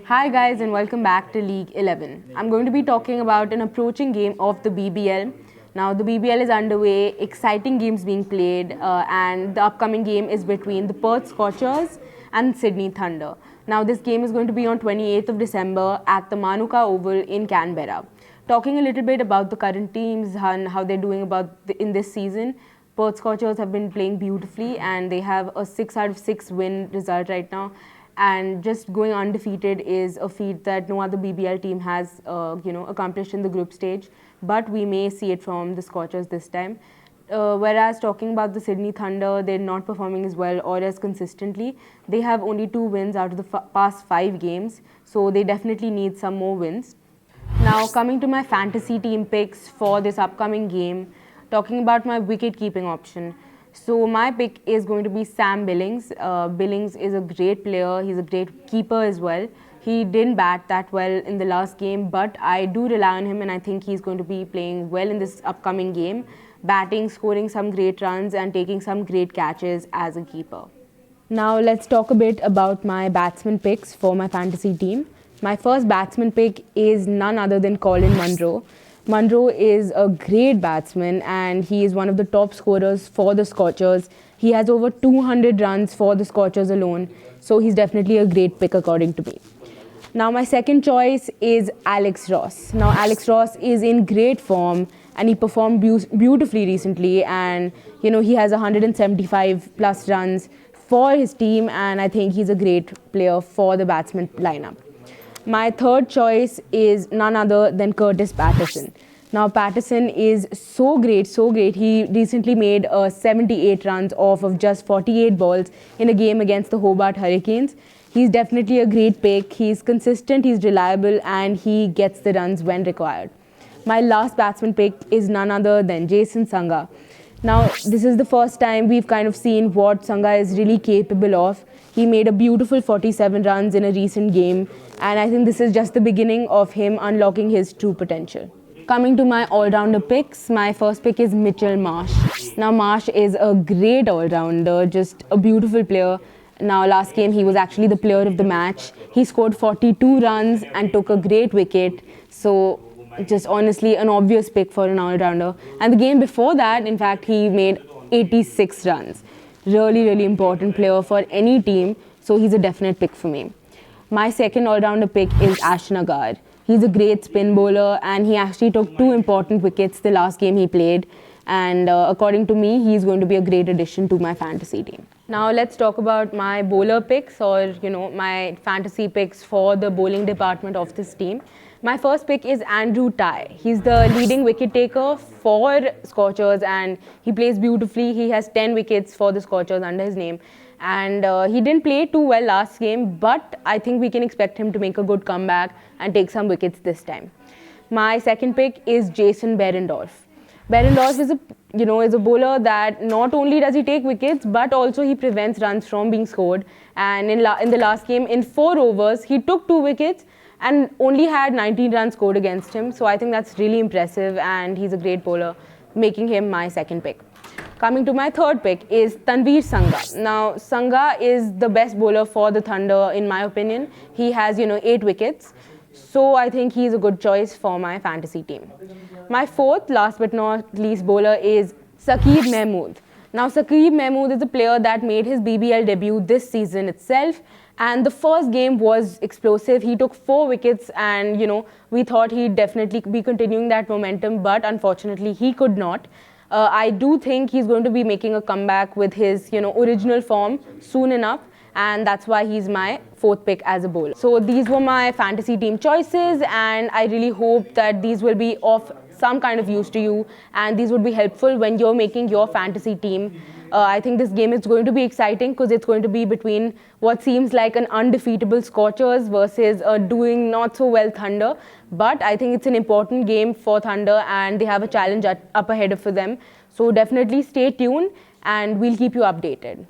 Hi guys and welcome back to League 11. I'm going to be talking about an approaching game of the BBL. Now the BBL is underway, exciting games being played and the upcoming game is between the Perth Scorchers and Sydney Thunder. Now this game is going to be on 28th of December at the Manuka Oval in Canberra. Talking a little bit about the current teams and how they're doing in this season. Perth Scorchers have been playing beautifully and they have a 6 out of 6 win result right now. And just going undefeated is a feat that no other BBL team has accomplished in the group stage. But we may see it from the Scorchers this time. Whereas talking about the Sydney Thunder, they're not performing as well or as consistently. They have only 2 wins out of the past 5 games. So they definitely need some more wins. Now coming to my fantasy team picks for this upcoming game. Talking about my wicket-keeping option. So my pick is going to be Sam Billings. Billings is a great player. He's a great keeper as well. He didn't bat that well in the last game, but I do rely on him and I think he's going to be playing well in this upcoming game, batting, scoring some great runs and taking some great catches as a keeper. Now let's talk a bit about my batsman picks for my fantasy team. My first batsman pick is none other than Colin Munro. Munro is a great batsman and he is one of the top scorers for the Scorchers. He has over 200 runs for the Scorchers alone, so he's definitely a great pick according to me. Now my second choice is Alex Ross. Now Alex Ross is in great form and he performed beautifully recently, and he has 175 plus runs for his team and I think he's a great player for the batsman lineup. My third choice is none other than Curtis Patterson. Now Patterson is so great. He recently made 78 runs off of just 48 balls in a game against the Hobart Hurricanes. He's definitely a great pick. He's consistent, he's reliable and he gets the runs when required. My last batsman pick is none other than Jason Sangha. Now this is the first time we've kind of seen what Sangha is really capable of. He made a beautiful 47 runs in a recent game and I think this is just the beginning of him unlocking his true potential. Coming to my all-rounder picks, my first pick is Mitchell Marsh. Now Marsh is a great all-rounder, just a beautiful player. Now last game he was actually the player of the match. He scored 42 runs and took a great wicket. So just honestly an obvious pick for an all-rounder. And the game before that, in fact, he made 86 runs. Really important player for any team, so he's a definite pick for me. My second all-rounder pick is Ashton Agar. He's a great spin bowler and he actually took 2 important wickets the last game he played, and according to me he's going to be a great addition to my fantasy team. Now let's talk about my bowler picks, or my fantasy picks for the bowling department of this team. My first pick is Andrew Tye. He's the leading wicket taker for Scorchers and he plays beautifully. He has 10 wickets for the Scorchers under his name. And he didn't play too well last game, but I think we can expect him to make a good comeback and take some wickets this time. My second pick is Jason Behrendorff. Behrendorff is a bowler that not only does he take wickets, but also he prevents runs from being scored. And in the last game, in 4 overs, he took 2 wickets and only had 19 runs scored against him. So I think that's really impressive and he's a great bowler, making him my second pick. Coming to my third pick is Tanveer Sangha. Now Sangha is the best bowler for the Thunder in my opinion. He has 8 wickets. So I think he's a good choice for my fantasy team. My fourth, last but not least bowler is Saqib Mahmood. Now Saqib Mahmood is a player that made his BBL debut this season itself. And the first game was explosive. He took 4 wickets and, we thought he'd definitely be continuing that momentum, but unfortunately he could not. I do think he's going to be making a comeback with his, original form soon enough. And that's why he's my fourth pick as a bowler. So these were my fantasy team choices and I really hope that these will be of some kind of use to you and these would be helpful when you're making your fantasy team. I think this game is going to be exciting because it's going to be between what seems like an undefeatable Scorchers versus a doing not so well Thunder. But I think it's an important game for Thunder and they have a challenge up ahead for them. So definitely stay tuned and we'll keep you updated.